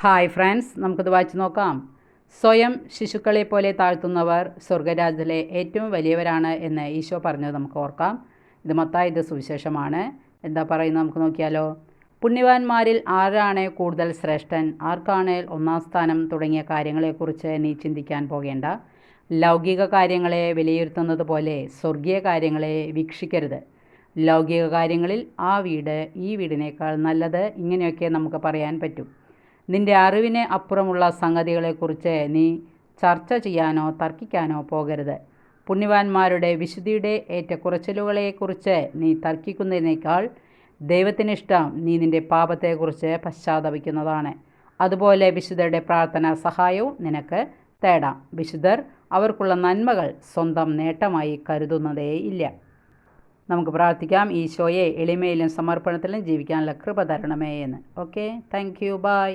Hi friends, നമുക്കിത് വായിച്ച് നോക്കാം. സ്വയം ശിശുക്കളെ പോലെ താഴ്ത്തുന്നവർ സ്വർഗരാജ്യത്തിലെ ഏറ്റവും വലിയവരാണ് എന്ന് ഈശോ പറഞ്ഞത് നമുക്ക് ഓർക്കാം. ഇത് മത്തായിയുടെ സുവിശേഷമാണ്. എന്താ പറയുന്നത് നമുക്ക് നോക്കിയാലോ. പുണ്യവാന്മാരിൽ ആരാണ് കൂടുതൽ ശ്രേഷ്ഠൻ, ആർക്കാണ് ഒന്നാം സ്ഥാനം തുടങ്ങിയ കാര്യങ്ങളെക്കുറിച്ച് നീ ചിന്തിക്കാൻ പോകേണ്ട. ലൗകിക കാര്യങ്ങളെ വിലയിരുത്തുന്നത് പോലെ സ്വർഗീയ കാര്യങ്ങളെ വീക്ഷിക്കരുത്. ലൗകിക കാര്യങ്ങളിൽ ആ വീട് ഈ വീടിനേക്കാൾ നല്ലത്, ഇങ്ങനെയൊക്കെ നമുക്ക് പറയാൻ പറ്റും. നിന്റെ അറിവിന് അപ്പുറമുള്ള സംഗതികളെക്കുറിച്ച് നീ ചർച്ച ചെയ്യാനോ തർക്കിക്കാനോ പോകരുത്. പുണ്യവാന്മാരുടെ വിശുദ്ധിയുടെ ഏറ്റക്കുറച്ചിലുകളെക്കുറിച്ച് നീ തർക്കിക്കുന്നതിനേക്കാൾ ദൈവത്തിനിഷ്ടം നീ നിന്റെ പാപത്തെക്കുറിച്ച് പശ്ചാത്തപിക്കുന്നതാണ്. അതുപോലെ വിശുദ്ധരുടെ പ്രാർത്ഥന സഹായവും നിനക്ക് തേടാം. വിശുദ്ധർ അവർക്കുള്ള നന്മകൾ സ്വന്തം നേട്ടമായി കരുതുന്നതേയില്ല. നമുക്ക് പ്രാർത്ഥിക്കാം. ഈശോയെ, എളിമയിലും സമർപ്പണത്തിലും ജീവിക്കാനുള്ള കൃപ തരണമേ എന്ന്. Okay, thank you, by.